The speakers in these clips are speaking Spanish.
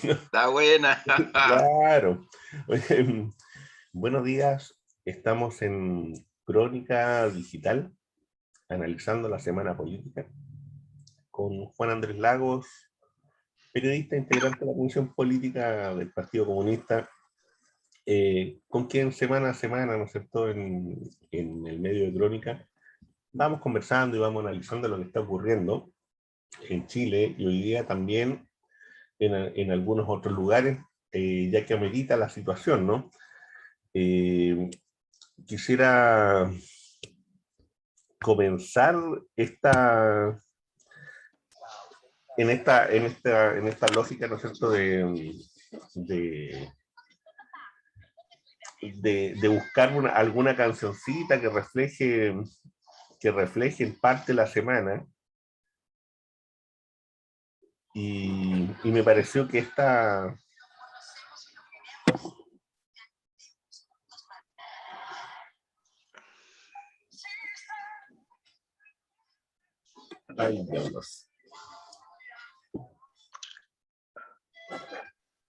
Está buena. Claro. Oye, buenos días. Estamos en Crónica Digital, analizando la semana política, con Juan Andrés Lagos, periodista integrante de la Comisión Política del Partido Comunista, con quien semana a semana, ¿no es cierto?, en el medio de Crónica, vamos conversando y vamos analizando lo que está ocurriendo en Chile y hoy día también en algunos otros lugares, ya que amerita la situación, ¿no? Quisiera comenzar en esta lógica, ¿no es cierto?, de, de buscar alguna cancioncita que refleje en parte la semana. Y me pareció que esta... Ay, Dios.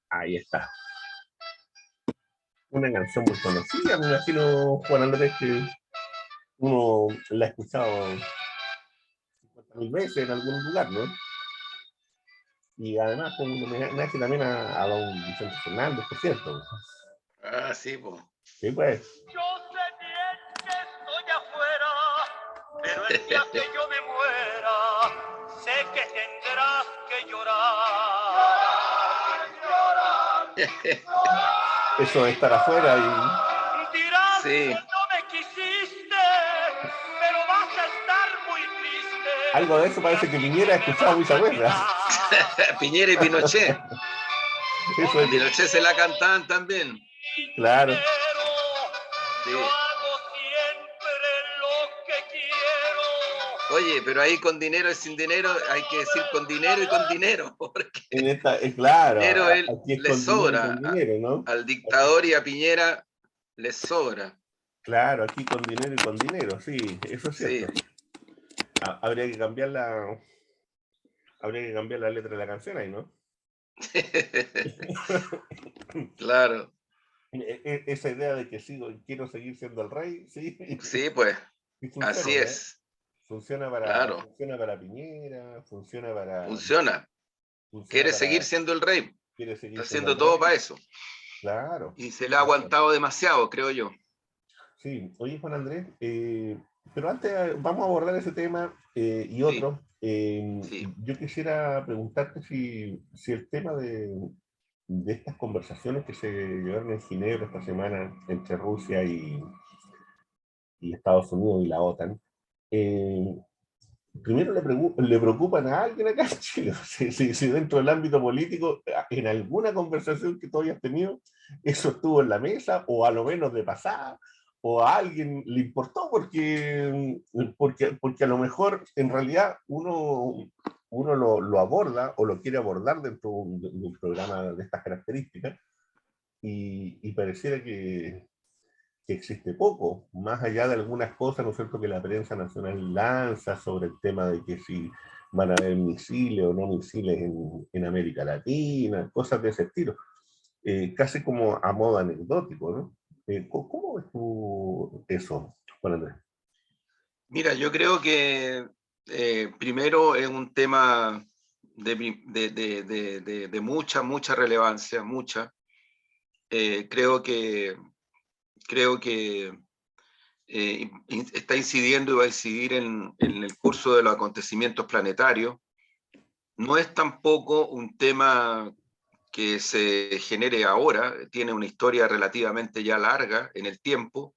Ahí está. Una canción muy conocida, me imagino, Juan Andrés, que uno la ha escuchado 50.000 veces en algún lugar, ¿no? Y además con un homenaje también a don Vicente Fernández, por cierto. Ah, sí, pues. Sí, pues. Yo sé bien que estoy afuera, pero el día que yo me muera, sé que tendrás que llorar. Eso de estar afuera y... Dirás Sí. que no me quisiste, pero vas a estar muy triste. Algo de eso parece que Piñera ha escuchado muchas veces. Piñera y Pinochet. Eso es... Pinochet se la cantaban también. Claro. Sí. Yo hago siempre lo que quiero. Oye, pero ahí con dinero y sin dinero, hay que decir con dinero y con dinero, porque En esta, claro, dinero aquí es le con dinero y con sobra. dinero, ¿no? Al dictador y a Piñera les sobra. Claro, aquí con dinero y con dinero, sí, eso es Sí. cierto. Habría que cambiar la letra de la canción ahí, ¿no? Claro. Esa idea de que quiero seguir siendo el rey, sí. Sí, pues, Sí funciona, así ¿no? es. Funciona Claro, para Piñera, funciona. funciona Quiere seguir para, siendo el rey. quiere Está seguir siendo haciendo el todo rey, para eso. claro, Y se le ha claro. aguantado demasiado, creo yo. Sí, oye Juan Andrés, pero antes vamos a abordar ese tema y Sí, otro. sí. Yo quisiera preguntarte si el tema de estas conversaciones que se llevaron en Ginebra esta semana entre Rusia y Estados Unidos y la OTAN, eh, primero le preocupan a alguien acá en Chile. Si dentro del ámbito político, en alguna conversación que tú hayas tenido, eso estuvo en la mesa, o a lo menos de pasada, o a alguien le importó, porque a lo mejor en realidad uno lo aborda o lo quiere abordar dentro de un programa de estas características, y pareciera que existe poco, más allá de algunas cosas, ¿no es cierto?, que la prensa nacional lanza sobre el tema de que si van a haber misiles o no misiles en América Latina, cosas de ese estilo, casi como a modo anecdótico, ¿no? ¿Cómo ves tú eso, Juan Andrés? Mira, yo creo que primero es un tema de mucha, mucha relevancia, mucha. Creo que está incidiendo y va a incidir en el curso de los acontecimientos planetarios. No es tampoco un tema que se genere ahora, tiene una historia relativamente ya larga en el tiempo,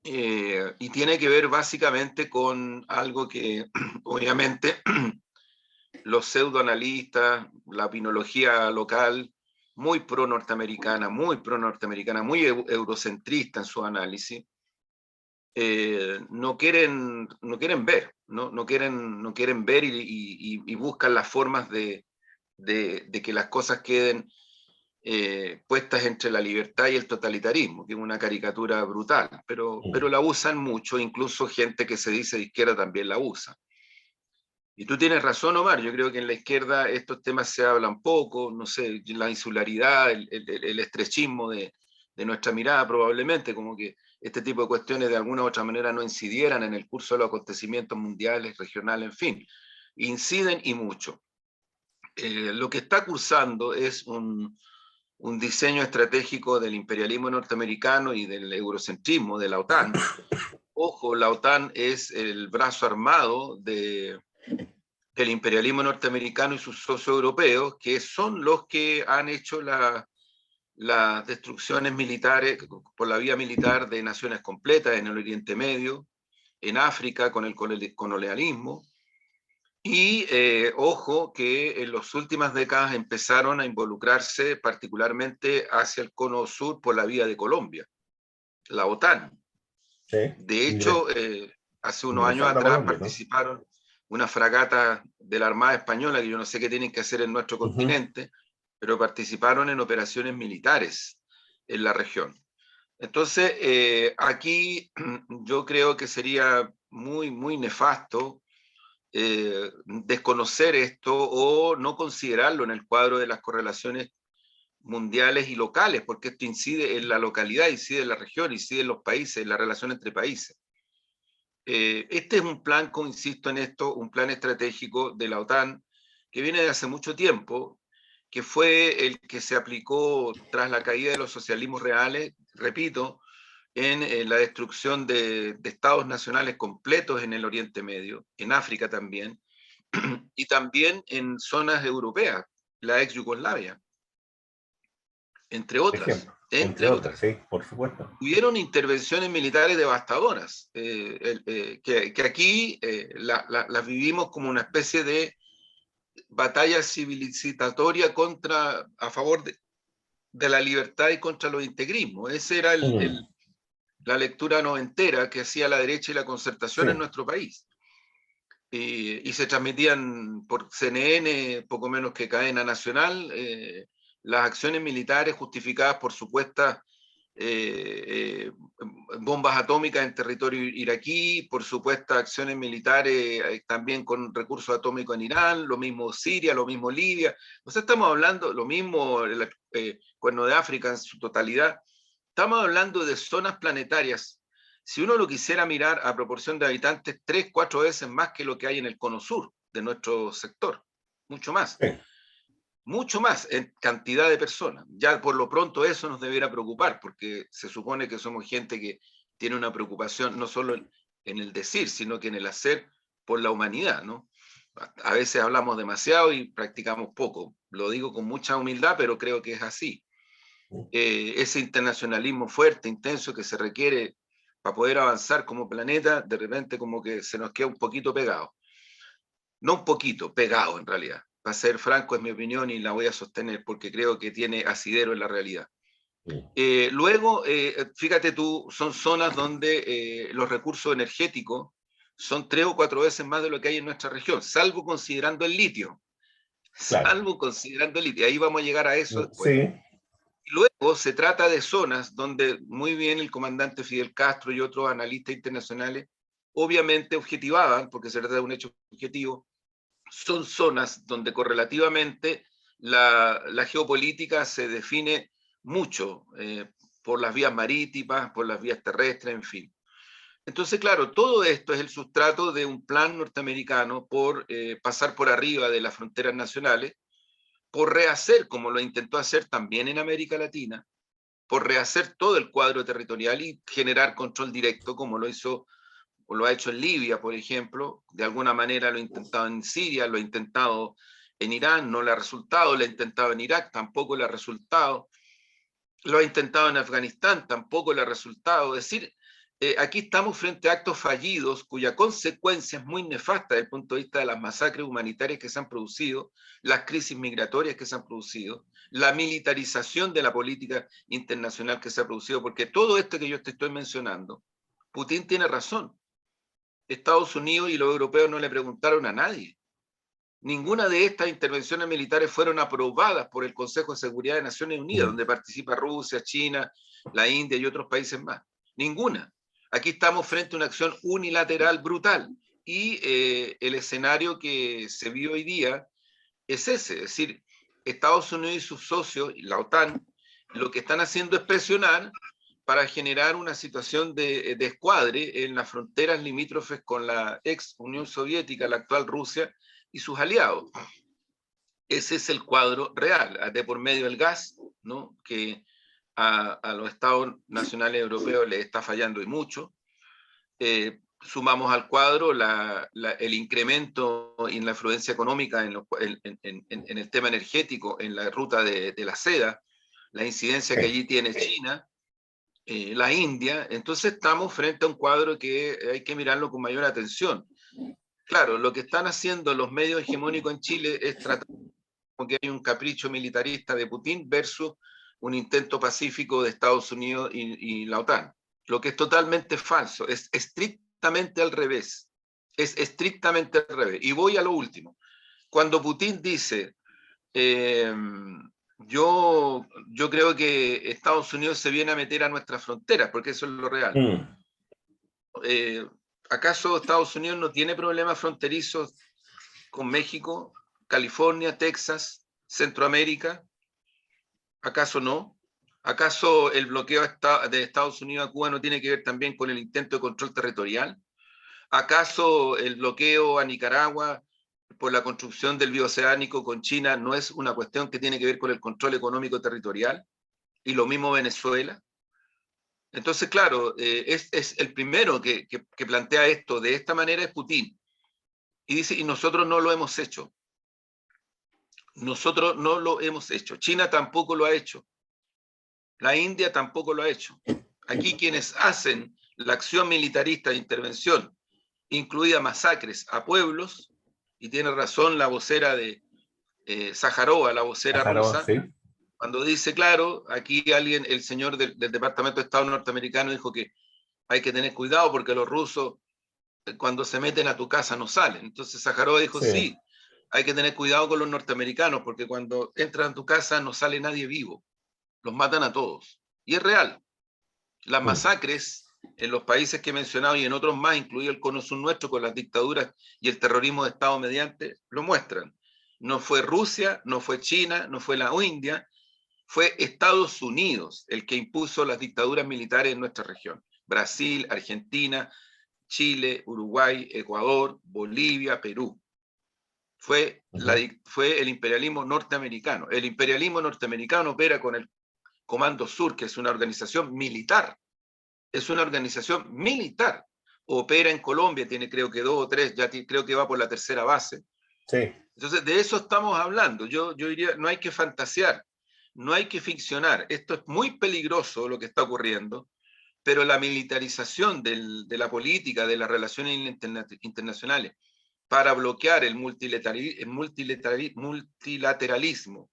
y tiene que ver básicamente con algo que obviamente los pseudoanalistas, la pinología local, muy pro-norteamericana, muy eurocentrista en su análisis, no quieren ver, no quieren ver y buscan las formas de que las cosas queden puestas entre la libertad y el totalitarismo, que es una caricatura brutal, pero la usan mucho, incluso gente que se dice de izquierda también la usa. Y tú tienes razón, Omar, yo creo que en la izquierda estos temas se hablan poco, no sé, la insularidad, el estrechismo de nuestra mirada probablemente, como que este tipo de cuestiones de alguna u otra manera no incidieran en el curso de los acontecimientos mundiales, regionales, en fin, inciden y mucho. Lo que está cursando es un diseño estratégico del imperialismo norteamericano y del eurocentrismo de la OTAN. Ojo, la OTAN es el brazo armado del imperialismo norteamericano y sus socios europeos, que son los que han hecho las destrucciones militares por la vía militar de naciones completas en el Oriente Medio, en África con el colonialismo. Y ojo que en las últimas décadas empezaron a involucrarse particularmente hacia el cono sur por la vía de Colombia, la OTAN. Sí. De hecho, hace unos años Ingresando a atrás Colombia, ¿no? participaron una fragata de la Armada Española, que yo no sé qué tienen que hacer en nuestro continente, pero participaron en operaciones militares en la región. Entonces, aquí yo creo que sería muy, muy nefasto desconocer esto o no considerarlo en el cuadro de las correlaciones mundiales y locales, porque esto incide en la localidad, incide en la región, incide en los países, en la relación entre países. Este es un plan, como insisto en esto, un plan estratégico de la OTAN que viene de hace mucho tiempo, que fue el que se aplicó tras la caída de los socialismos reales, repito, en la destrucción de estados nacionales completos en el Oriente Medio, en África también, y también en zonas europeas, la ex Yugoslavia, entre otras. Ejemplo, entre otras, sí, por supuesto. Hubieron intervenciones militares devastadoras, que aquí las vivimos como una especie de batalla civilizatoria a favor de la libertad y contra los integrismos. Esa era la lectura noventera que hacía la derecha y la concertación en nuestro país. Y se transmitían por CNN, poco menos que cadena nacional, las acciones militares justificadas por supuestas bombas atómicas en territorio iraquí, por supuestas acciones militares también con recursos atómicos en Irán, lo mismo Siria, lo mismo Libia. O sea, estamos hablando, lo mismo el Cuerno de África en su totalidad. Estamos hablando de zonas planetarias. Si uno lo quisiera mirar a proporción de habitantes, 3, 4 veces más que lo que hay en el cono sur de nuestro sector, mucho más. Sí. Mucho más en cantidad de personas. Ya por lo pronto eso nos debiera preocupar, porque se supone que somos gente que tiene una preocupación no solo en el decir, sino que en el hacer por la humanidad, ¿no? A veces hablamos demasiado y practicamos poco. Lo digo con mucha humildad, pero creo que es así. Ese internacionalismo fuerte, intenso que se requiere para poder avanzar como planeta, de repente como que se nos queda un poquito pegado. No un poquito, pegado en realidad. Para ser franco, es mi opinión y la voy a sostener porque creo que tiene asidero en la realidad. Luego, fíjate tú, son zonas donde los recursos energéticos son 3 o 4 veces más de lo que hay en nuestra región, salvo considerando el litio. Claro. Salvo considerando el litio. Ahí vamos a llegar a eso después. Sí. Luego se trata de zonas donde muy bien el comandante Fidel Castro y otros analistas internacionales obviamente objetivaban, porque se trata de un hecho objetivo, son zonas donde correlativamente la geopolítica se define mucho por las vías marítimas, por las vías terrestres, en fin. Entonces, claro, todo esto es el sustrato de un plan norteamericano por pasar por arriba de las fronteras nacionales, por rehacer, como lo intentó hacer también en América Latina, por rehacer todo el cuadro territorial y generar control directo, como lo hizo o lo ha hecho en Libia, por ejemplo, de alguna manera lo ha intentado en Siria, lo ha intentado en Irán, no le ha resultado, lo ha intentado en Irak, tampoco le ha resultado, lo ha intentado en Afganistán, tampoco le ha resultado. Es decir, aquí estamos frente a actos fallidos cuya consecuencia es muy nefasta desde el punto de vista de las masacres humanitarias que se han producido, las crisis migratorias que se han producido, la militarización de la política internacional que se ha producido, porque todo esto que yo te estoy mencionando, Putin tiene razón. Estados Unidos y los europeos no le preguntaron a nadie. Ninguna de estas intervenciones militares fueron aprobadas por el Consejo de Seguridad de Naciones Unidas, donde participa Rusia, China, la India y otros países más. Ninguna. Aquí estamos frente a una acción unilateral brutal, y el escenario que se vio hoy día es ese, es decir, Estados Unidos y sus socios, y la OTAN, lo que están haciendo es presionar para generar una situación de escuadre en las fronteras limítrofes con la ex Unión Soviética, la actual Rusia, y sus aliados. Ese es el cuadro real, de por medio del gas, ¿no? Que a los estados nacionales europeos les está fallando y mucho. Sumamos al cuadro el incremento en la influencia económica en el tema energético, en la ruta de la seda, la incidencia que allí tiene China, la India. Entonces estamos frente a un cuadro que hay que mirarlo con mayor atención. Claro, lo que están haciendo los medios hegemónicos en Chile es tratar como que hay un capricho militarista de Putin versus un intento pacífico de Estados Unidos y la OTAN. Lo que es totalmente falso, es estrictamente al revés. Es estrictamente al revés. Y voy a lo último. Cuando Putin dice, yo creo que Estados Unidos se viene a meter a nuestras fronteras, porque eso es lo real. ¿Acaso Estados Unidos no tiene problemas fronterizos con México, California, Texas, Centroamérica? ¿Acaso no? ¿Acaso el bloqueo de Estados Unidos a Cuba no tiene que ver también con el intento de control territorial? ¿Acaso el bloqueo a Nicaragua por la construcción del bioceánico con China no es una cuestión que tiene que ver con el control económico territorial? Y lo mismo Venezuela. Entonces, claro, es el primero que plantea esto de esta manera es Putin. Y dice, y nosotros no lo hemos hecho. Nosotros no lo hemos hecho. China tampoco lo ha hecho. La India tampoco lo ha hecho. Aquí quienes hacen la acción militarista de intervención, incluida masacres a pueblos, y tiene razón la vocera de Sájarova, la vocera rusa, ¿sí? cuando dice, claro, aquí alguien, el señor del Departamento de Estado norteamericano dijo que hay que tener cuidado porque los rusos cuando se meten a tu casa no salen. Entonces Sájarova dijo, sí, hay que tener cuidado con los norteamericanos porque cuando entran a tu casa no sale nadie vivo, los matan a todos. Y es real. Las masacres en los países que he mencionado y en otros más, incluido el cono sur nuestro, con las dictaduras y el terrorismo de Estado mediante, lo muestran. No fue Rusia, no fue China, no fue la India, fue Estados Unidos el que impuso las dictaduras militares en nuestra región. Brasil, Argentina, Chile, Uruguay, Ecuador, Bolivia, Perú. Fue el imperialismo norteamericano. El imperialismo norteamericano opera con el Comando Sur, que es una organización militar. Es una organización militar. Opera en Colombia, tiene creo que 2 o 3, ya creo que va por la tercera base. Sí. Entonces, de eso estamos hablando. Yo diría, no hay que fantasear, no hay que ficcionar. Esto es muy peligroso lo que está ocurriendo, pero la militarización de la política, de las relaciones internacionales, para bloquear el multilateralismo,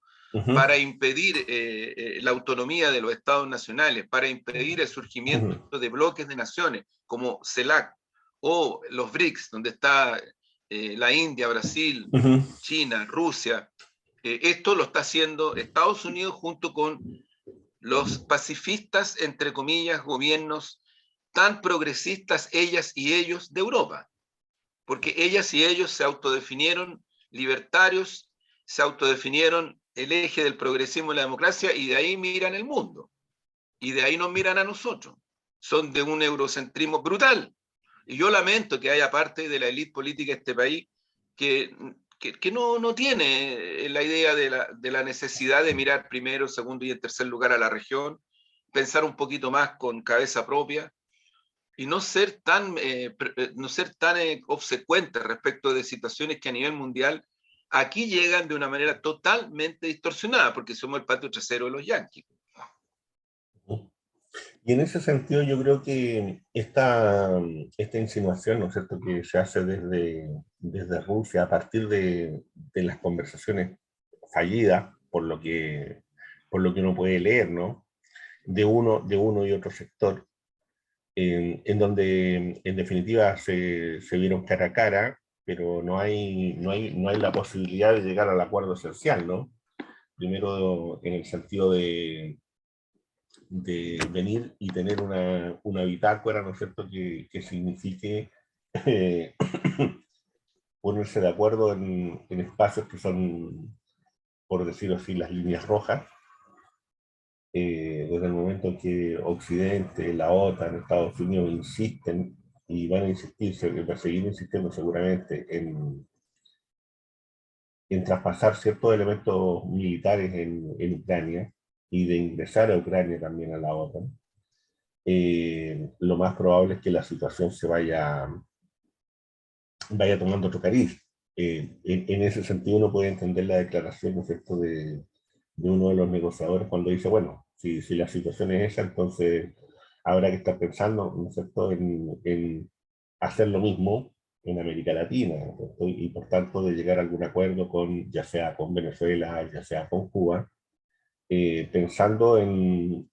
para impedir la autonomía de los estados nacionales, para impedir el surgimiento de bloques de naciones como CELAC o los BRICS, donde está la India, Brasil, China, Rusia. Esto lo está haciendo Estados Unidos junto con los pacifistas, entre comillas, gobiernos tan progresistas, ellas y ellos, de Europa. Porque ellas y ellos se autodefinieron libertarios, se autodefinieron el eje del progresismo y la democracia, y de ahí miran el mundo. Y de ahí nos miran a nosotros. Son de un eurocentrismo brutal. Y yo lamento que haya parte de la élite política de este país que no tiene la idea de la necesidad de mirar primero, segundo y en tercer lugar a la región, pensar un poquito más con cabeza propia y no ser tan obsecuente respecto de situaciones que a nivel mundial aquí llegan de una manera totalmente distorsionada, porque somos el patio trasero de los yanquis. Y en ese sentido yo creo que esta insinuación, ¿no es cierto?, que se hace desde Rusia a partir de las conversaciones fallidas, por lo que uno puede leer, ¿no?, de uno y otro sector, en donde en definitiva se vieron cara a cara, pero no hay la posibilidad de llegar al acuerdo esencial, ¿no? Primero en el sentido de venir y tener una bitácora, ¿no es cierto?, que signifique eh, ponerse de acuerdo en espacios que son, por decirlo así, las líneas rojas, desde el momento en que Occidente, la OTAN, Estados Unidos insisten y van a insistir, van a seguir insistiendo seguramente en traspasar ciertos elementos militares en Ucrania y de ingresar a Ucrania también a la OTAN, lo más probable es que la situación se vaya tomando otro cariz. En ese sentido uno puede entender la declaración, ¿no es cierto?, de uno de los negociadores cuando dice, bueno, si la situación es esa, entonces habrá que estar pensando, ¿no es cierto?, en hacer lo mismo en América Latina, ¿no es cierto? Y por tanto de llegar a algún acuerdo con, ya sea con Venezuela, ya sea con Cuba, pensando en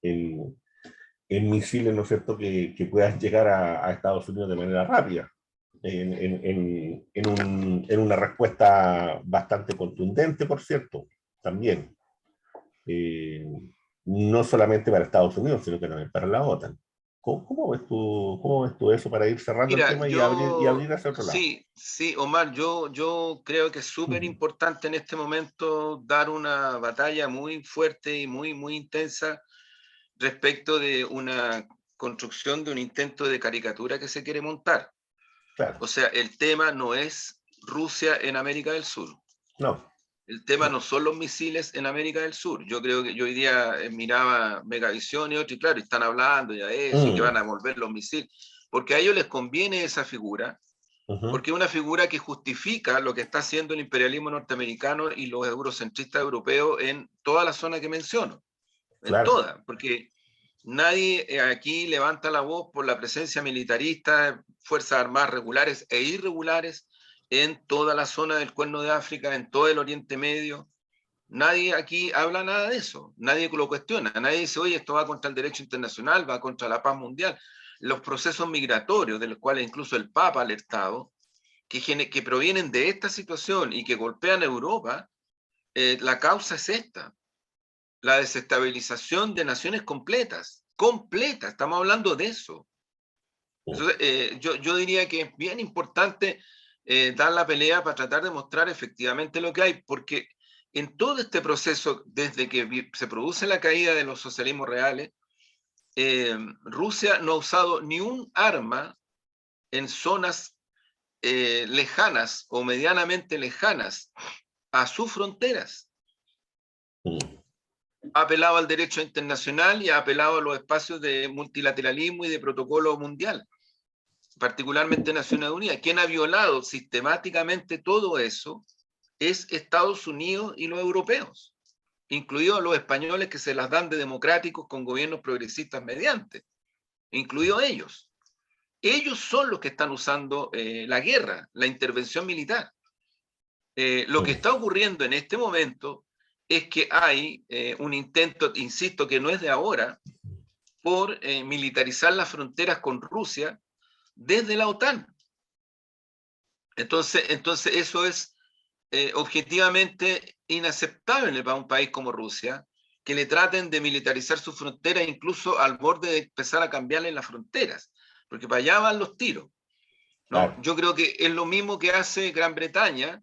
misiles, ¿no es cierto?, que puedan llegar a Estados Unidos de manera rápida, en una respuesta bastante contundente, por cierto, también. Eh, no solamente para Estados Unidos, sino que también para la OTAN. Cómo ves tú eso para ir cerrando el Mira, tema y abrir hacia otro lado? sí, sí, Omar, yo creo que es súper Ujú. importante en este momento dar una batalla muy fuerte y muy intensa respecto de una construcción de un intento de caricatura que se quiere montar. Claro, O sea, el tema no es Rusia en América del Sur. no, El tema no, no son los misiles en América del Sur. Yo creo que yo hoy día miraba Megavisión y otro, y claro, están hablando ya de eso y que mm, van a volver los misiles, porque a ellos les conviene esa figura, ujú, porque es una figura que justifica lo que está haciendo el imperialismo norteamericano y los eurocentristas europeos en toda la zona que menciono, en claro, toda, porque nadie aquí levanta la voz por la presencia militarista, fuerzas armadas regulares e irregulares en toda la zona del Cuerno de África, en todo el Oriente Medio. Nadie aquí habla nada de eso, nadie lo cuestiona, nadie dice, oye, esto va contra el derecho internacional, va contra la paz mundial. Los procesos migratorios, de los cuales incluso el Papa ha alertado, que provienen de esta situación y que golpean a Europa, la causa es esta, la desestabilización de naciones completas, completas, estamos hablando de eso. mm, Entonces, yo diría que es bien importante dar la pelea para tratar de mostrar efectivamente lo que hay, porque en todo este proceso, desde que se produce la caída de los socialismos reales, Rusia no ha usado ni un arma en zonas lejanas o medianamente lejanas a sus fronteras. mm, Ha apelado al derecho internacional y ha apelado a los espacios de multilateralismo y de protocolo mundial, particularmente Naciones Unidas. Quien ha violado sistemáticamente todo eso es Estados Unidos y los europeos, incluidos los españoles que se las dan de democráticos con gobiernos progresistas mediante, incluidos ellos. Ellos son los que están usando la guerra, la intervención militar. Lo que mm, está ocurriendo en este momento es que hay un intento, insisto, que no es de ahora, por militarizar las fronteras con Rusia desde la OTAN. Entonces eso es objetivamente inaceptable para un país como Rusia, que le traten de militarizar sus fronteras incluso al borde de empezar a cambiarle las fronteras, porque para allá van los tiros, ¿no? claro, Yo creo que es lo mismo que hace Gran Bretaña,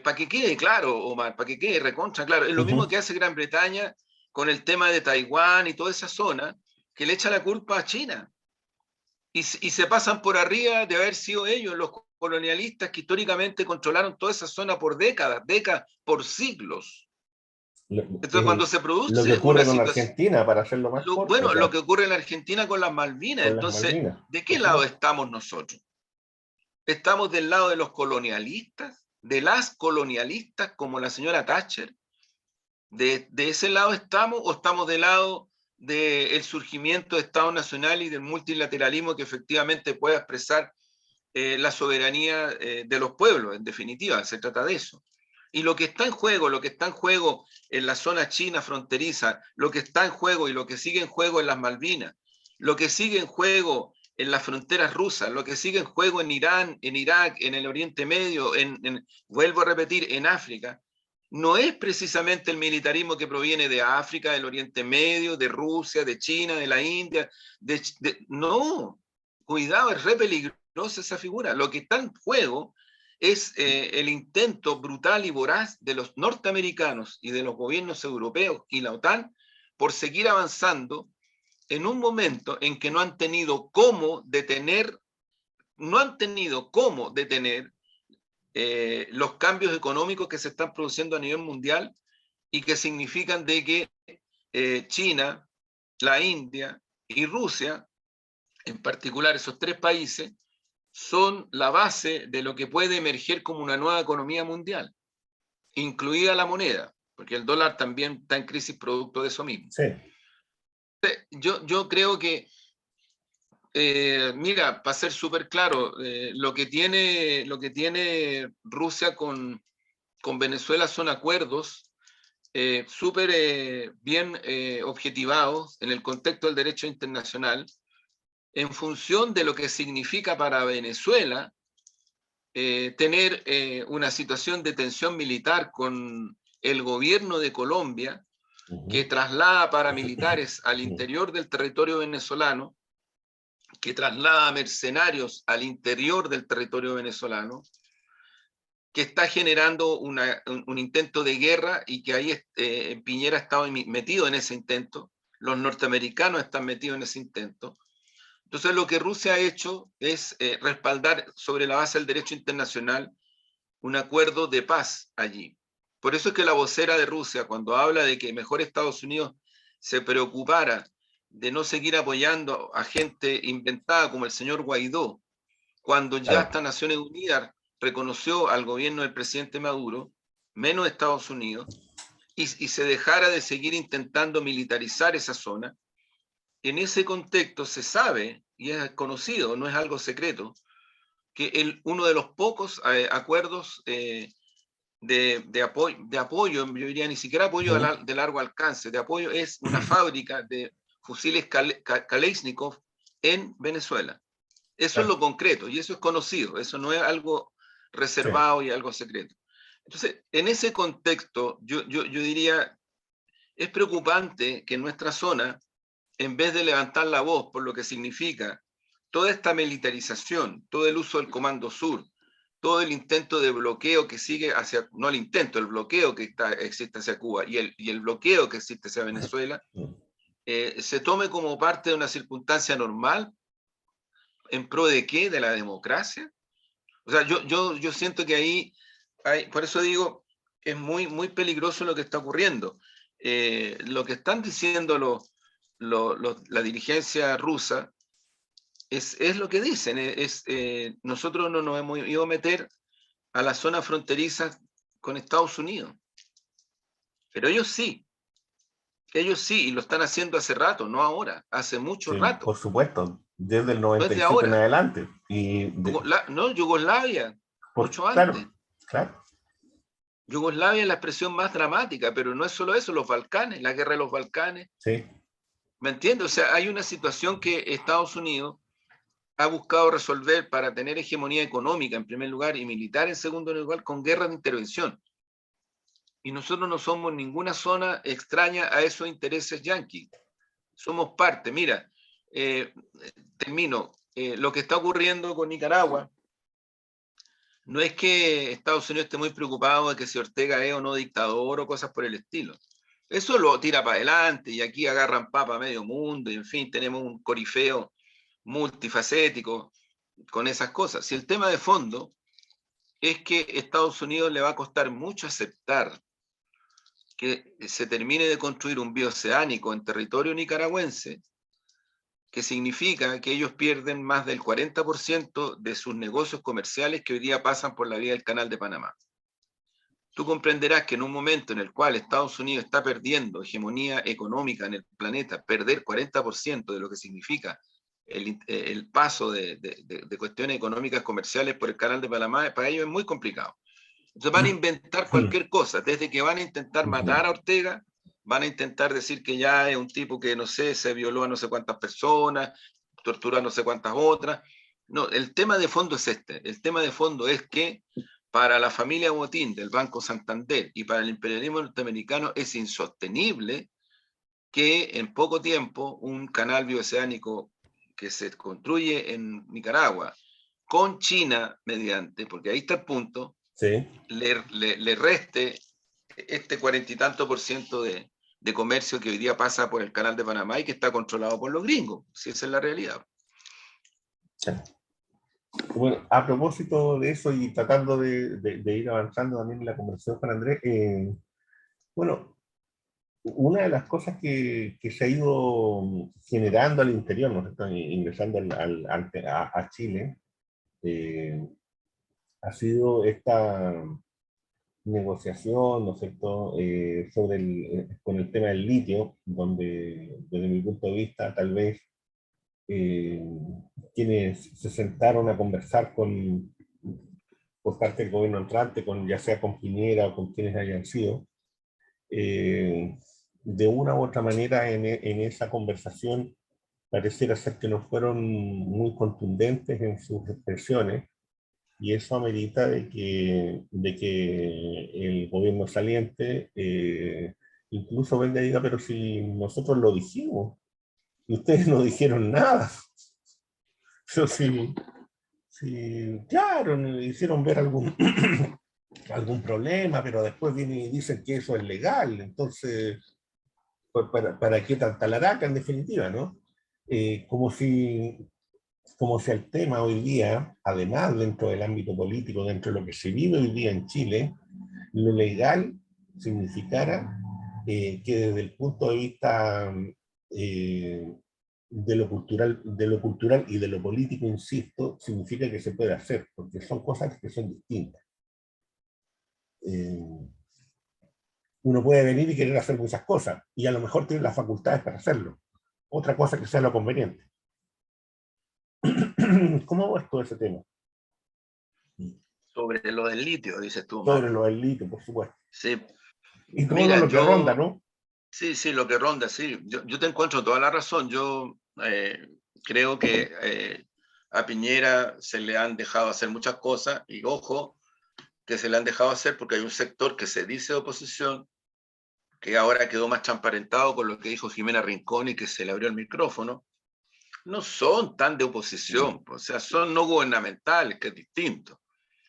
para que quede claro, Omar, para que quede recontra claro, es lo ujú, mismo que hace Gran Bretaña con el tema de Taiwán y toda esa zona, que le echa la culpa a China. Y se pasan por arriba de haber sido ellos los colonialistas que históricamente controlaron toda esa zona por décadas, por siglos. lo, Entonces, cuando se lo que produce una ocurre con situación, Argentina, para hacerlo más corto, o bueno, lo sea, que ocurre en Argentina con las Malvinas, con las entonces, Malvinas. ¿de qué lado Ujú, estamos nosotros? ¿Estamos del lado de los colonialistas, de las colonialistas como la señora Thatcher? ¿De ese lado estamos o estamos del lado del surgimiento de Estado Nacional y del multilateralismo que efectivamente pueda expresar la soberanía de los pueblos? En definitiva, se trata de eso. Y lo que está en juego, lo que está en juego en la zona china fronteriza, lo que está en juego y lo que sigue en juego en las Malvinas, lo que sigue en juego en las fronteras rusas, lo que sigue en juego en Irán, en Irak, en el Oriente Medio, vuelvo a repetir, en África, no es precisamente el militarismo que proviene de África, del Oriente Medio, de Rusia, de China, de la India, no, cuidado, es re peligroso peligrosa esa figura. Lo que está en juego es el intento brutal y voraz de los norteamericanos y de los gobiernos europeos y la OTAN por seguir avanzando en un momento en que no han tenido cómo detener los cambios económicos que se están produciendo a nivel mundial y que significan de que China, la India y Rusia, en particular esos tres países, son la base de lo que puede emerger como una nueva economía mundial, incluida la moneda, porque el dólar también está en crisis producto de eso mismo. Sí. Yo creo que, mira, para ser súper claro, lo que tiene Rusia con Venezuela son acuerdos súper bien objetivados en el contexto del derecho internacional, en función de lo que significa para Venezuela tener una situación de tensión militar con el gobierno de Colombia, que traslada paramilitares al interior del territorio venezolano, que traslada mercenarios al interior del territorio venezolano, que está generando un intento de guerra y que ahí Piñera ha estado metido en ese intento, los norteamericanos están metidos en ese intento. Entonces lo que Rusia ha hecho es respaldar sobre la base del derecho internacional un acuerdo de paz allí. Por eso es que la vocera de Rusia, cuando habla de que mejor Estados Unidos se preocupara de no seguir apoyando a gente inventada como el señor Guaidó, cuando ya hasta Naciones Unidas reconoció al gobierno del presidente Maduro, menos Estados Unidos, y se dejara de seguir intentando militarizar esa zona, en ese contexto se sabe, y es conocido, no es algo secreto, que uno de los pocos acuerdos de apoyo, yo diría ni siquiera apoyo de largo alcance, de apoyo es una fábrica de fusiles Kalashnikov en Venezuela. Eso es lo concreto y eso es conocido, eso no es algo reservado y algo secreto. Entonces, en ese contexto, yo diría, es preocupante que en nuestra zona, en vez de levantar la voz por lo que significa toda esta militarización, todo el uso del Comando Sur, todo el intento de bloqueo que sigue hacia, no el intento, el bloqueo que existe hacia Cuba y el bloqueo que existe hacia Venezuela, se tome como parte de una circunstancia normal, ¿en pro de qué? ¿De la democracia? O sea, yo siento que ahí, por eso digo, es muy, muy peligroso lo que está ocurriendo. Lo que están diciendo la dirigencia rusa es lo que dicen. Nosotros no nos hemos ido a meter a la zona fronteriza con Estados Unidos. Pero ellos sí, y lo están haciendo hace rato, no ahora, hace mucho rato. Por supuesto, desde el No es de 97 ahora. en adelante. No, Yugoslavia, mucho antes. Claro. Yugoslavia es la expresión más dramática, pero no es solo eso, los Balcanes, la guerra de los Balcanes. Sí. ¿Me entiendes? O sea, hay una situación que Estados Unidos ha buscado resolver para tener hegemonía económica en primer lugar y militar en segundo lugar con guerras de intervención. Y nosotros no somos ninguna zona extraña a esos intereses yanquis. Somos parte. Mira, termino. Lo que está ocurriendo con Nicaragua no es que Estados Unidos esté muy preocupado de que si Ortega es o no dictador o cosas por el estilo. Eso lo tira para adelante y aquí agarran papa a medio mundo y en fin, tenemos un corifeo multifacético con esas cosas. Si el tema de fondo es que Estados Unidos le va a costar mucho aceptar que se termine de construir un bioceánico en territorio nicaragüense, que significa que ellos pierden más del 40% de sus negocios comerciales que hoy día pasan por la vía del Canal de Panamá. Tú comprenderás que en un momento en el cual Estados Unidos está perdiendo hegemonía económica en el planeta, perder 40% de lo que significa el paso de cuestiones económicas comerciales por el Canal de Panamá, para ellos es muy complicado. Entonces van a inventar cualquier cosa, desde que van a intentar matar a Ortega, van a intentar decir que ya es un tipo que, no sé, se violó a no sé cuántas personas, torturó a no sé cuántas otras. No, el tema de fondo es este. El tema de fondo es que para la familia Botín del Banco Santander y para el imperialismo norteamericano es insostenible que en poco tiempo un canal bioceánico que se construye en Nicaragua con China mediante, porque ahí está el punto, Sí. le reste este 40 y tanto % de comercio que hoy día pasa por el canal de Panamá y que está controlado por los gringos, si esa es la realidad. Bueno, a propósito de eso y tratando de ir avanzando también en la conversación con Andrés, bueno, una de las cosas que se ha ido generando al interior, ¿no es cierto?, ingresando a Chile, ha sido esta negociación, ¿no es cierto?, con el tema del litio, donde desde mi punto de vista tal vez quienes se sentaron a conversar por parte del gobierno entrante, ya sea con Piñera o con quienes hayan sido, de una u otra manera en esa conversación pareciera ser que no fueron muy contundentes en sus expresiones, y eso amerita de que el gobierno saliente incluso venga y diga, pero si nosotros lo dijimos, y ustedes no dijeron nada. Pero sí, claro, me hicieron ver algún problema, pero después vienen y dicen que eso es legal, entonces, pues, ¿para qué tanta laraca en definitiva, no? Como si el tema hoy día, además dentro del ámbito político, dentro de lo que se vive hoy día en Chile, lo legal significara que desde el punto de vista de lo cultural y de lo político, insisto, significa que se puede hacer, porque son cosas que son distintas. Uno puede venir y querer hacer muchas cosas, y a lo mejor tiene las facultades para hacerlo. Otra cosa que sea lo conveniente. ¿Cómo ves todo ese tema? Sobre lo del litio, dices tú, Sobre lo del litio, por supuesto. Sí. Y todo Mira, lo que ronda, ¿no? Sí, lo que ronda, sí. Yo te encuentro toda la razón. Yo creo que a Piñera se le han dejado hacer muchas cosas, y ojo, que se le han dejado hacer porque hay un sector que se dice oposición, que ahora quedó más transparentado con lo que dijo Jimena Rincón y que se le abrió el micrófono. No son tan de oposición, o sea, son no gubernamentales, que es distinto,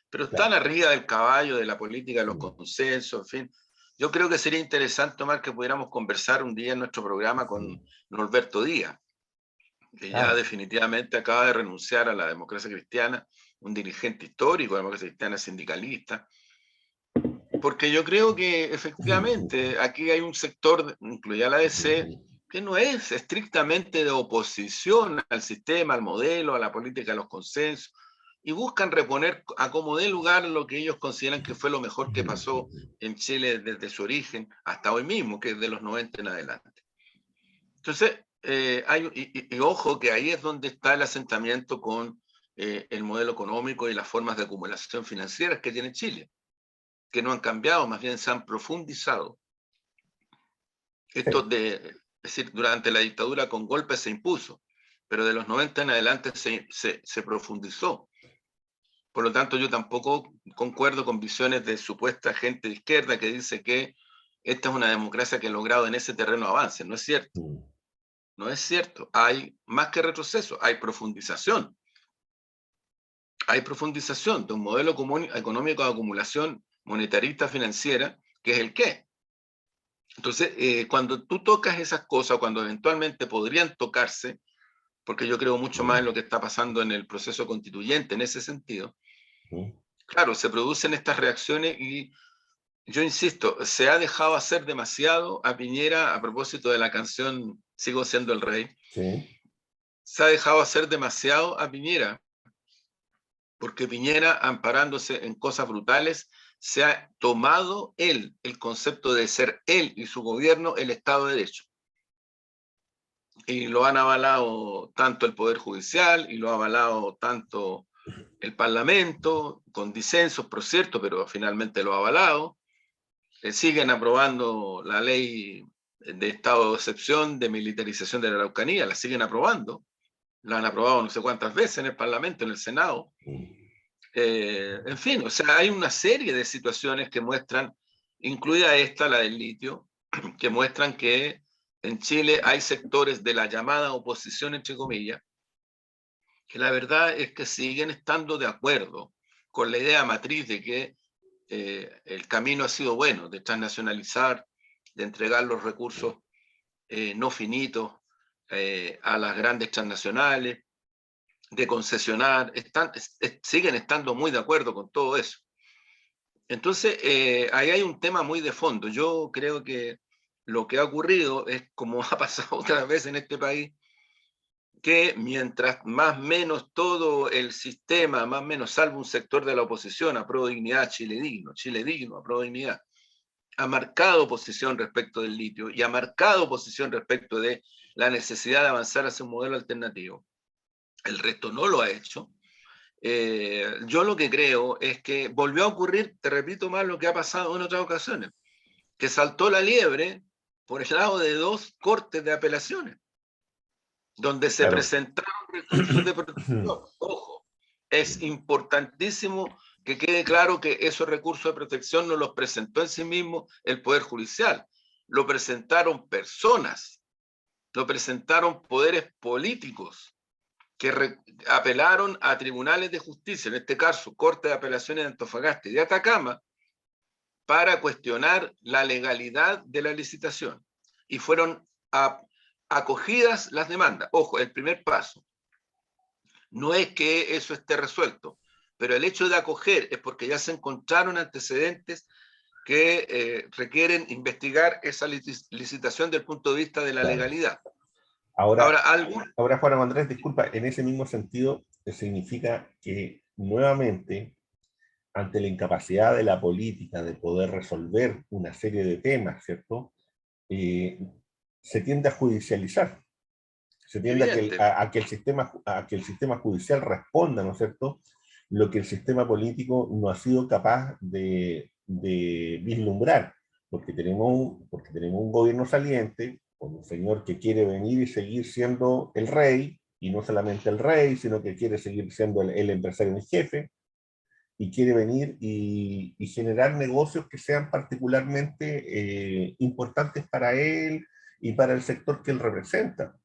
pero están arriba del caballo de la política, de los consensos, en fin. Yo creo que sería interesante, Omar, que pudiéramos conversar un día en nuestro programa con Norberto Díaz, que ya definitivamente acaba de renunciar a la democracia cristiana, un dirigente histórico de la democracia cristiana, sindicalista, porque yo creo que efectivamente aquí hay un sector, incluida la ADC, que no es estrictamente de oposición al sistema, al modelo, a la política, a los consensos, y buscan reponer a como dé lugar lo que ellos consideran que fue lo mejor que pasó en Chile desde su origen hasta hoy mismo, que es de los 90 en adelante. Entonces, y ojo que ahí es donde está el asentamiento con el modelo económico y las formas de acumulación financieras que tiene Chile, que no han cambiado, más bien se han profundizado. Esto es decir, durante la dictadura con golpes se impuso, pero de los 90 en adelante se profundizó. Por lo tanto, yo tampoco concuerdo con visiones de supuesta gente de izquierda que dice que esta es una democracia que ha logrado en ese terreno avances. No es cierto. No es cierto. Hay más que retroceso, hay profundización. Hay profundización de un modelo económico de acumulación monetarista financiera, que es el qué. Entonces, cuando tú tocas esas cosas, cuando eventualmente podrían tocarse, porque yo creo mucho más en lo que está pasando en el proceso constituyente en ese sentido, claro, se producen estas reacciones y yo insisto, se ha dejado hacer demasiado a Piñera a propósito de la canción Sigo siendo el rey. Sí. Se ha dejado hacer demasiado a Piñera, porque Piñera, amparándose en cosas brutales, se ha tomado él el concepto de ser él y su gobierno el Estado de Derecho. Y lo han avalado tanto el Poder Judicial y lo ha avalado tanto el Parlamento, con disensos, por cierto, pero finalmente lo ha avalado. Siguen aprobando la ley de estado de excepción, de militarización de la Araucanía, la siguen aprobando. La han aprobado no sé cuántas veces en el Parlamento, en el Senado. En fin, o sea, hay una serie de situaciones que muestran, incluida esta, la del litio, que muestran que en Chile hay sectores de la llamada oposición, entre comillas, que la verdad es que siguen estando de acuerdo con la idea matriz de que el camino ha sido bueno, de transnacionalizar, de entregar los recursos no finitos a las grandes transnacionales, de concesionar, siguen estando muy de acuerdo con todo eso. Entonces, ahí hay un tema muy de fondo. Yo creo que lo que ha ocurrido es, como ha pasado otras veces en este país, que mientras más o menos todo el sistema, más o menos salvo un sector de la oposición, Apruebo Dignidad, Chile Digno, Apruebo Dignidad, ha marcado posición respecto del litio y ha marcado posición respecto de la necesidad de avanzar hacia un modelo alternativo. El resto no lo ha hecho. Yo lo que creo es que volvió a ocurrir, te repito más lo que ha pasado en otras ocasiones, que saltó la liebre por el lado de 2 cortes de apelaciones, donde se Claro. presentaron recursos de protección. Ojo, es importantísimo que quede claro que esos recursos de protección no los presentó en sí mismo el Poder Judicial, lo presentaron personas, lo presentaron poderes políticos que apelaron a tribunales de justicia, en este caso, Corte de Apelaciones de Antofagasta y de Atacama, para cuestionar la legalidad de la licitación. Y fueron acogidas las demandas. Ojo, el primer paso no es que eso esté resuelto, pero el hecho de acoger es porque ya se encontraron antecedentes que requieren investigar esa licitación desde el punto de vista de la Claro. legalidad. Ahora, Juan Andrés, disculpa, en ese mismo sentido, significa que nuevamente, ante la incapacidad de la política de poder resolver una serie de temas, ¿cierto? Se tiende a judicializar, se tiende a que el sistema judicial responda, ¿no es cierto?, lo que el sistema político no ha sido capaz de vislumbrar, porque tenemos un gobierno saliente, con un señor que quiere venir y seguir siendo el rey, y no solamente el rey, sino que quiere seguir siendo el empresario en jefe, y quiere venir y generar negocios que sean particularmente importantes para él y para el sector que él representa.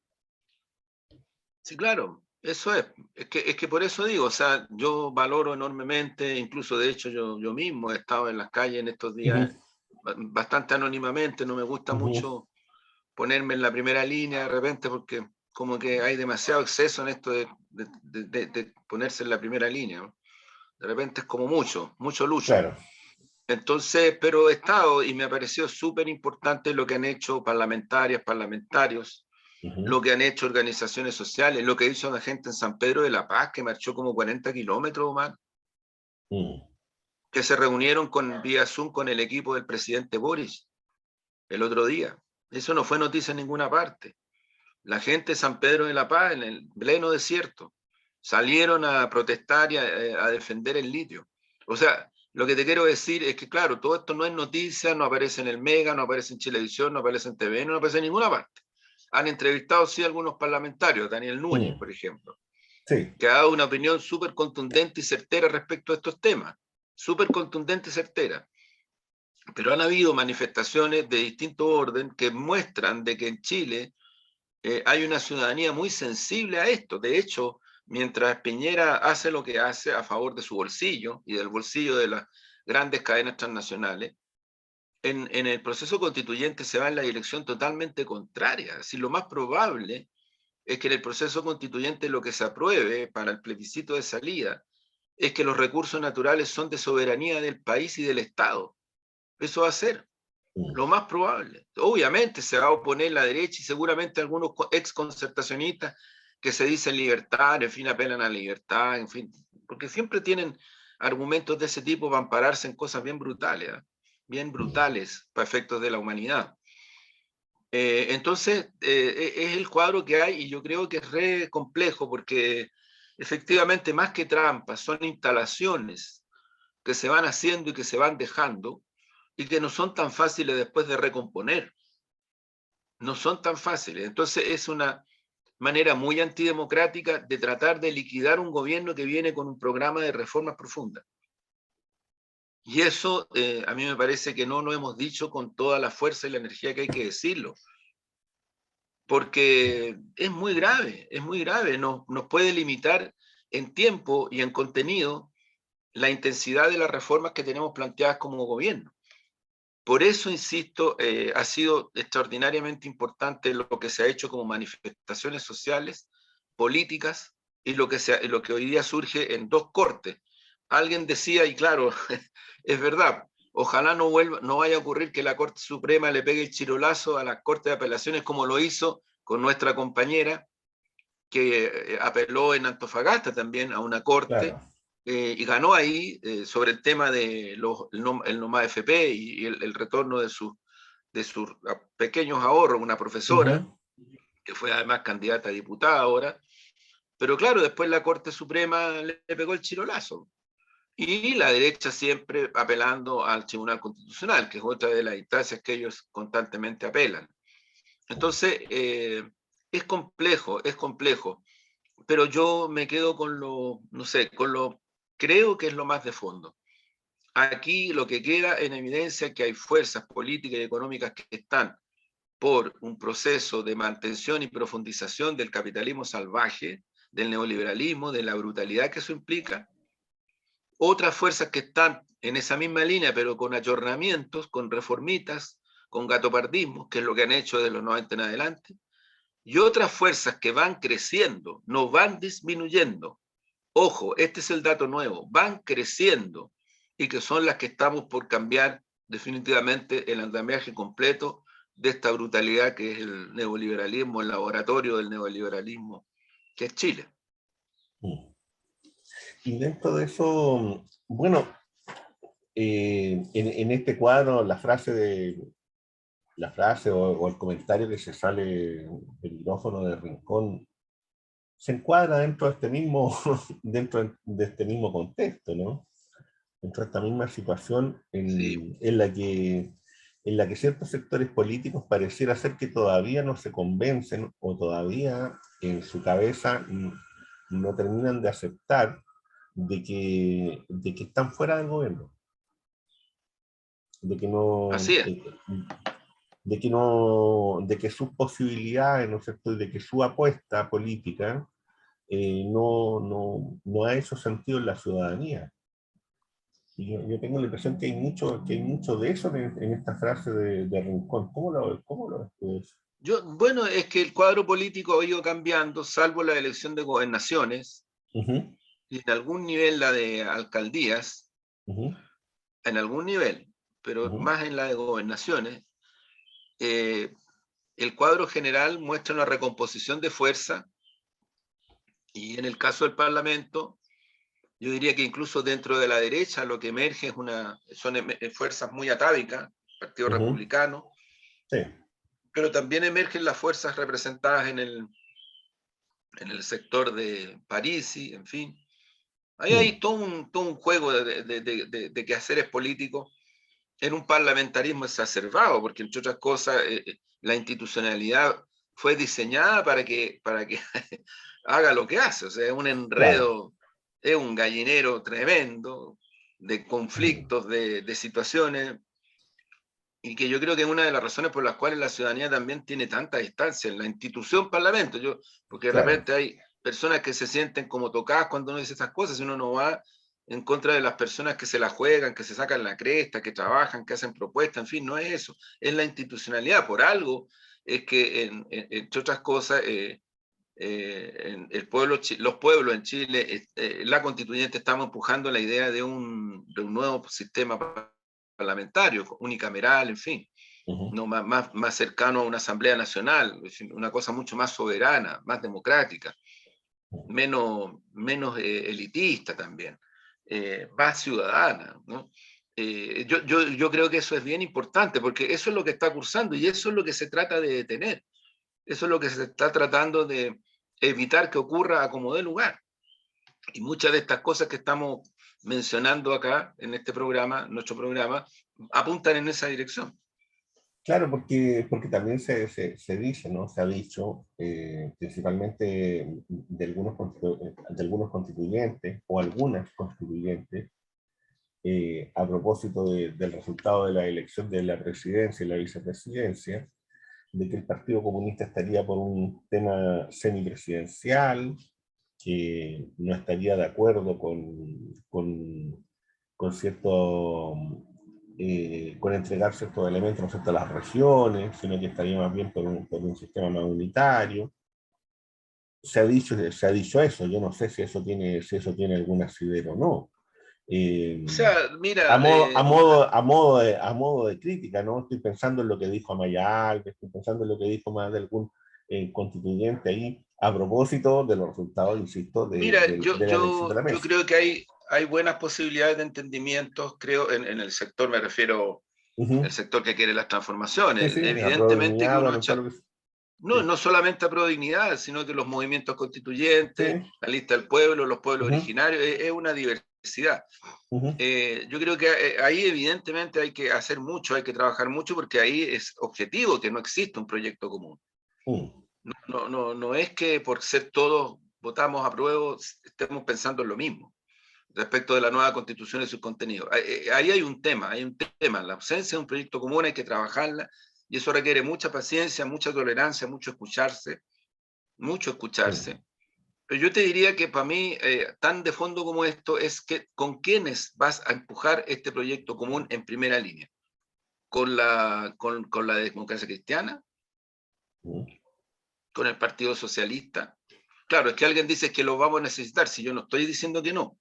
Sí, claro, eso es. Es que por eso digo, o sea, yo valoro enormemente, incluso de hecho yo mismo he estado en las calles en estos días bastante anónimamente, no me gusta mucho ponerme en la primera línea de repente porque como que hay demasiado exceso en esto de ponerse en la primera línea, ¿no? De repente es como mucho lucho. Claro. Entonces, pero he estado y me ha parecido súper importante lo que han hecho parlamentarios, lo que han hecho organizaciones sociales, lo que hizo la gente en San Pedro de la Paz, que marchó como 40 kilómetros más, que se reunieron vía Zoom con el equipo del presidente Boris el otro día. Eso no fue noticia en ninguna parte. La gente de San Pedro de la Paz, en el pleno desierto, salieron a protestar y a defender el litio. O sea, lo que te quiero decir es que, claro, todo esto no es noticia, no aparece en el Mega, no aparece en Chilevisión, no aparece en TV, no aparece en ninguna parte. Han entrevistado, sí, algunos parlamentarios, Daniel Núñez, por ejemplo, sí, que ha dado una opinión súper contundente y certera respecto a estos temas. Súper contundente y certera. Pero han habido manifestaciones de distinto orden que muestran de que en Chile hay una ciudadanía muy sensible a esto. De hecho, mientras Piñera hace lo que hace a favor de su bolsillo y del bolsillo de las grandes cadenas transnacionales, en el proceso constituyente se va en la dirección totalmente contraria. Así, lo más probable es que en el proceso constituyente lo que se apruebe para el plebiscito de salida es que los recursos naturales son de soberanía del país y del Estado. Eso va a ser lo más probable. Obviamente se va a oponer la derecha y seguramente algunos ex concertacionistas que se dicen libertarios, en fin, apelan a la libertad, en fin, porque siempre tienen argumentos de ese tipo para ampararse en cosas bien brutales para efectos de la humanidad. Entonces, es el cuadro que hay y yo creo que es re complejo porque efectivamente más que trampas son instalaciones que se van haciendo y que se van dejando y que no son tan fáciles después de recomponer. No son tan fáciles. Entonces es una manera muy antidemocrática de tratar de liquidar un gobierno que viene con un programa de reformas profundas. Y eso a mí me parece que no lo hemos dicho con toda la fuerza y la energía que hay que decirlo. porque es muy grave, nos puede limitar en tiempo y en contenido la intensidad de las reformas que tenemos planteadas como gobierno. Por eso, insisto, ha sido extraordinariamente importante lo que se ha hecho como manifestaciones sociales, políticas, y lo que hoy día surge en dos cortes. Alguien decía, y claro, es verdad, ojalá no vaya a ocurrir que la Corte Suprema le pegue el chirolazo a la Corte de Apelaciones como lo hizo con nuestra compañera, que apeló en Antofagasta también a una corte, Claro. y ganó ahí sobre el tema de el NOMA AFP y el retorno de sus pequeños ahorros, una profesora, Ujú. que fue además candidata a diputada ahora, pero claro, después la Corte Suprema le pegó el chirolazo. Y la derecha siempre apelando al Tribunal Constitucional, que es otra de las instancias que ellos constantemente apelan. Entonces, es complejo, pero yo me quedo con no sé, creo que es lo más de fondo. Aquí lo que queda en evidencia es que hay fuerzas políticas y económicas que están por un proceso de mantención y profundización del capitalismo salvaje, del neoliberalismo, de la brutalidad que eso implica. Otras fuerzas que están en esa misma línea, pero con ayornamientos, con reformitas, con gatopardismo, que es lo que han hecho de los 90 en adelante. Y otras fuerzas que van creciendo, no van disminuyendo. Ojo, este es el dato nuevo, van creciendo, y que son las que estamos por cambiar definitivamente el andamiaje completo de esta brutalidad que es el neoliberalismo, el laboratorio del neoliberalismo, que es Chile. Y dentro de eso, bueno, en este cuadro, la frase o el comentario que se sale del micrófono de Rincón se encuadra dentro de este mismo, dentro de este mismo contexto, ¿no? Dentro de esta misma situación Sí, en la que ciertos sectores políticos pareciera ser que todavía no se convencen o todavía en su cabeza no terminan de aceptar de que están fuera del gobierno, de que no, así es. de que no, de que sus posibilidades, ¿no es cierto?, de que su apuesta política no ha hecho sentido en la ciudadanía. Y yo tengo la impresión que hay mucho de eso en esta frase de Rincón. Cómo lo ves tú eso? Bueno, es que el cuadro político ha ido cambiando, salvo la elección de gobernaciones Ujú, y en algún nivel la de alcaldías, ujú, en algún nivel, pero ujú, más en la de gobernaciones. eh, el cuadro general muestra una recomposición de fuerza, y en el caso del Parlamento, yo diría que incluso dentro de la derecha lo que emerge son fuerzas muy atávicas, Partido ujú. Republicano, Sí. pero también emergen las fuerzas representadas en el sector de Parisi, en fin. Ahí Mm. hay todo un juego de quehaceres políticos en un parlamentarismo exacerbado, porque entre otras cosas la institucionalidad fue diseñada para que haga lo que hace, o sea, es un Claro. enredo, es un gallinero tremendo de Mm. conflictos, de situaciones, y que yo creo que es una de las razones por las cuales la ciudadanía también tiene tanta distancia en la institución Parlamento, porque de Claro. repente hay personas que se sienten como tocadas cuando uno dice estas cosas, y uno no va en contra de las personas que se la juegan, que se sacan la cresta, que trabajan, que hacen propuestas, en fin, no es eso, es la institucionalidad, por algo es que, entre otras cosas, los pueblos en Chile, la constituyente, estamos empujando la idea de un nuevo sistema parlamentario, unicameral, en fin, Ujú. no más cercano a una asamblea nacional, una cosa mucho más soberana, más democrática, menos elitista también, más ciudadana, ¿no? Yo creo que eso es bien importante, porque eso es lo que está cursando y eso es lo que se trata de detener. Eso es lo que se está tratando de evitar que ocurra a como dé lugar. Y muchas de estas cosas que estamos mencionando acá en este programa, nuestro programa, apuntan en esa dirección. Claro, porque también se dice, ¿no? Se ha dicho, principalmente de algunos constituyentes o algunas constituyentes, a propósito del resultado de la elección de la presidencia y la vicepresidencia, de que el Partido Comunista estaría por un tema semipresidencial, que no estaría de acuerdo con cierto, con entregar ciertos elementos, ¿no es cierto?, a las regiones, sino que estaría más bien por un sistema más unitario. Se ha dicho eso, yo no sé si eso tiene algún asidero o no. O sea, A mira, modo, a modo de crítica, ¿no? Estoy pensando en lo que dijo Amaya Alves, estoy pensando en lo que dijo más de algún constituyente ahí, a propósito de los resultados, insisto, mira, de la elección de la yo mesa. creo que hay buenas posibilidades de entendimiento, creo, en el sector, me refiero el sector que quiere las Sí, transformaciones. sí, la Evidentemente que prodignidad, uno bueno, todo echa, lo que... no, Sí, no solamente a Prodignidad, sino que los movimientos constituyentes, sí, la lista del pueblo, los pueblos originarios, es una diversidad. Yo creo que ahí evidentemente hay que hacer mucho, hay que trabajar mucho, porque ahí es objetivo que no existe un proyecto común. No es que por ser todos votamos a prueba estemos pensando en lo mismo respecto de la nueva constitución y sus contenidos. Ahí hay un tema, la ausencia de un proyecto común hay que trabajarla, y eso requiere mucha paciencia, mucha tolerancia, mucho escucharse. Pero yo te diría que para mí, tan de fondo como esto, es que con quiénes vas a empujar este proyecto común en primera línea. ¿Con la democracia cristiana? ¿Con el Partido Socialista? Claro, es que alguien dice que lo vamos a necesitar, si yo no estoy diciendo que no.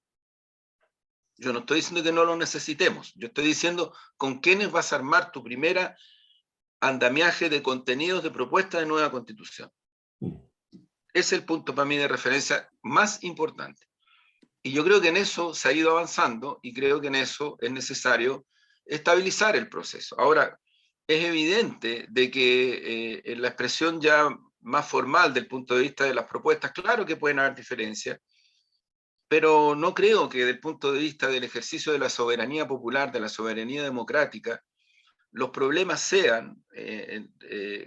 Yo no estoy diciendo que no lo necesitemos. Yo estoy diciendo con quiénes vas a armar tu primera andamiaje de contenidos de propuesta de nueva constitución. Es el punto para mí de referencia más importante. Y yo creo que en eso se ha ido avanzando y creo que en eso es necesario estabilizar el proceso. Ahora, es evidente de que en la expresión ya más formal del punto de vista de las propuestas, claro que pueden haber diferencias, pero no creo que desde el punto de vista del ejercicio de la soberanía popular, de la soberanía democrática, los problemas sean,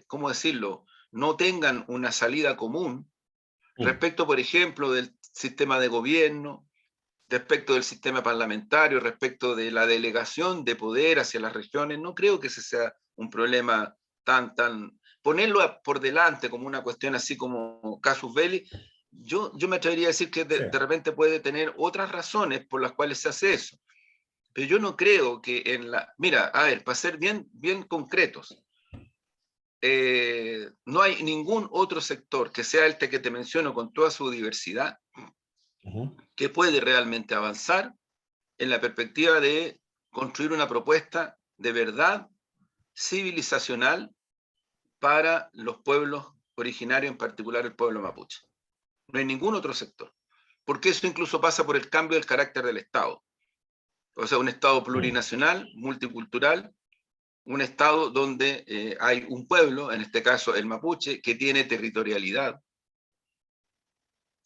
¿cómo decirlo?, no tengan una salida común respecto, por ejemplo, del sistema de gobierno, respecto del sistema parlamentario, respecto de la delegación de poder hacia las regiones. No creo que ese sea un problema tan... Ponerlo por delante como una cuestión así como casus belli, yo me atrevería a decir que sí. de repente puede tener otras razones por las cuales se hace eso. Pero yo no creo que en la... Mira, a ver, para ser bien concretos, no hay ningún otro sector que sea este que te menciono con toda su diversidad que puede realmente avanzar en la perspectiva de construir una propuesta de verdad civilizacional para los pueblos originarios, en particular el pueblo mapuche. No hay ningún otro sector, porque eso incluso pasa por el cambio del carácter del Estado. O sea, un Estado plurinacional, multicultural, un Estado donde hay un pueblo, en este caso el mapuche, que tiene territorialidad,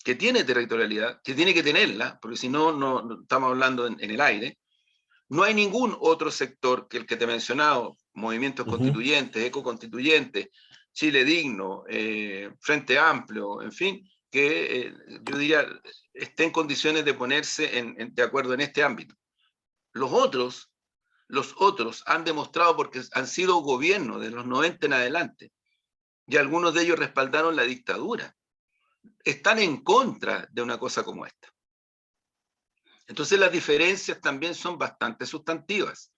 que tiene que tenerla, porque si no, no estamos hablando en el aire. No hay ningún otro sector que el que te he mencionado, movimientos constituyentes, ecoconstituyentes, Chile Digno, Frente Amplio, en fin, que yo diría esté en condiciones de ponerse de acuerdo en este ámbito. Los otros han demostrado, porque han sido gobiernos de los 90 en adelante, y algunos de ellos respaldaron la dictadura. Están en contra de una cosa como esta. Entonces las diferencias también son bastante sustantivas.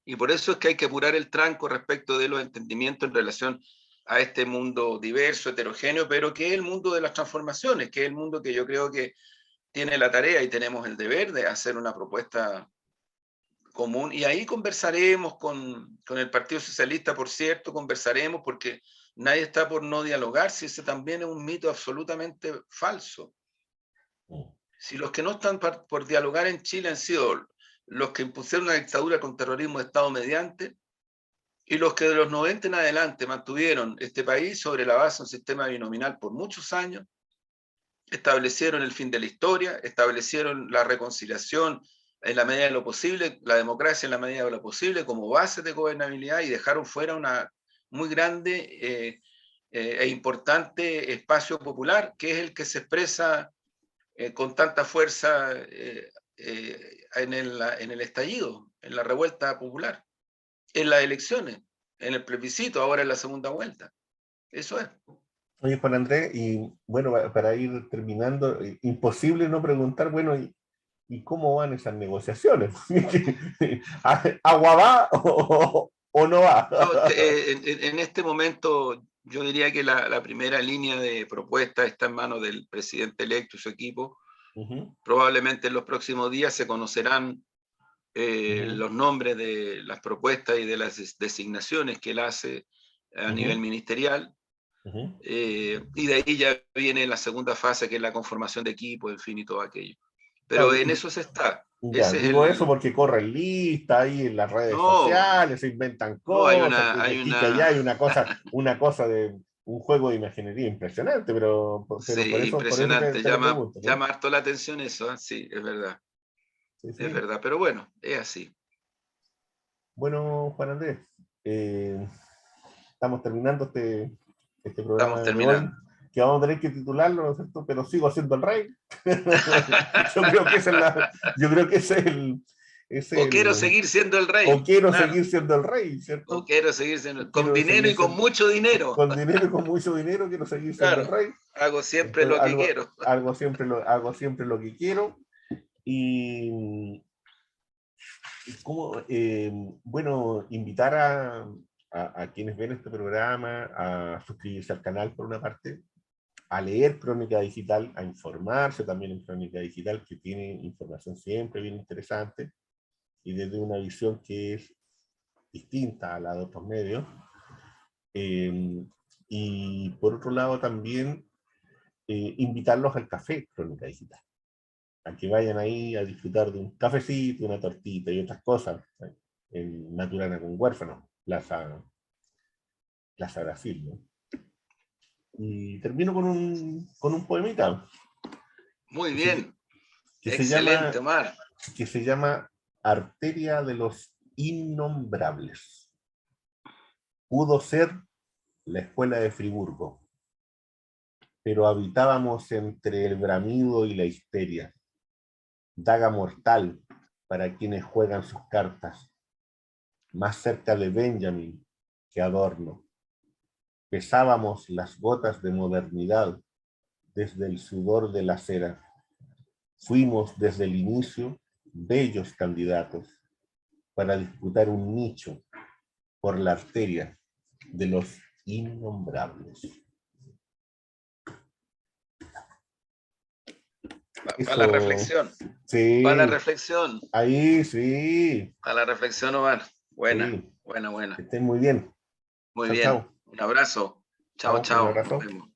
Y por eso es que hay que apurar el tranco respecto de los entendimientos en relación a este mundo diverso, heterogéneo, pero que es el mundo de las transformaciones, que es el mundo que yo creo que tiene la tarea y tenemos el deber de hacer una propuesta común. Y ahí conversaremos con el Partido Socialista, por cierto, conversaremos porque nadie está por no dialogar, si ese también es un mito absolutamente falso. Si los que no están por dialogar en Chile han sido los que impusieron una dictadura con terrorismo de Estado mediante, y los que de los 90 en adelante mantuvieron este país sobre la base de un sistema binominal por muchos años, establecieron el fin de la historia, establecieron la reconciliación en la medida de lo posible, la democracia en la medida de lo posible como base de gobernabilidad, y dejaron fuera una muy grande e importante espacio popular, que es el que se expresa con tanta fuerza en el estallido, en la revuelta popular, en las elecciones, en el plebiscito, ahora en la segunda vuelta. Eso es. Oye, Juan Andrés, y bueno, para ir terminando, imposible no preguntar, bueno, ¿y cómo van esas negociaciones? ¿Agua va o no va? En este momento, yo diría que la primera línea de propuesta está en manos del presidente electo y su equipo. Probablemente en los próximos días se conocerán los nombres de las propuestas y de las designaciones que él hace a nivel ministerial. Y de ahí ya viene la segunda fase, que es la conformación de equipo, en fin, y todo aquello. Pero Claro, en eso se está. ya, Ese es digo eso porque corren listas ahí en las redes sociales, se inventan no, hay cosas, una, que hay aquí, que una, allá, hay una cosa de un juego de imaginería impresionante, pero por sí, eso te, impresionante, te lo pregunto, ¿no? llama harto la atención eso, ¿eh? Sí, es verdad, Sí, es sí. verdad, pero bueno, es así. Bueno, Juan Andrés, eh, estamos terminando este programa Estamos de hoy, terminando. que vamos a tener que titularlo, ¿no es cierto? Pero sigo siendo el rey. Yo creo que ese es yo creo que es O quiero el, seguir siendo el o rey, quiero claro. seguir siendo el rey, O ¿cierto? quiero seguir siendo, con Quiero dinero seguir y con siendo, mucho dinero. con dinero y con mucho dinero, quiero seguir siendo el Claro, rey. hago siempre Entonces, lo que quiero. hago siempre lo que quiero. Y como, bueno, invitar a quienes ven este programa a suscribirse al canal por una parte, a leer Crónica Digital, a informarse también en Crónica Digital, que tiene información siempre bien interesante y desde una visión que es distinta a la de otros medios. Y por otro lado también invitarlos al café Crónica Digital, a que vayan ahí a disfrutar de un cafecito, una tortita y otras cosas, ¿sí? En Maturana con Huérfano, Plaza Brasil, ¿no? Y termino con un poemita Muy que se, bien, que se excelente, llama, Omar. que se llama Arteria de los Innombrables. Pudo ser la escuela de Friburgo, pero habitábamos entre el bramido y la histeria. Daga mortal para quienes juegan sus cartas, más cerca de Benjamin que Adorno. Pesábamos las gotas de modernidad desde el sudor de la cera. Fuimos desde el inicio bellos candidatos para disputar un nicho por la arteria de los innombrables. Para la Eso, reflexión, para la sí, reflexión, ahí sí, para la reflexión, Omar. Buena, sí, buena, que buena. estén muy bien. Muy Chao, bien. chao. Un abrazo. Chao, Chao, un chao. Nos abrazo. vemos.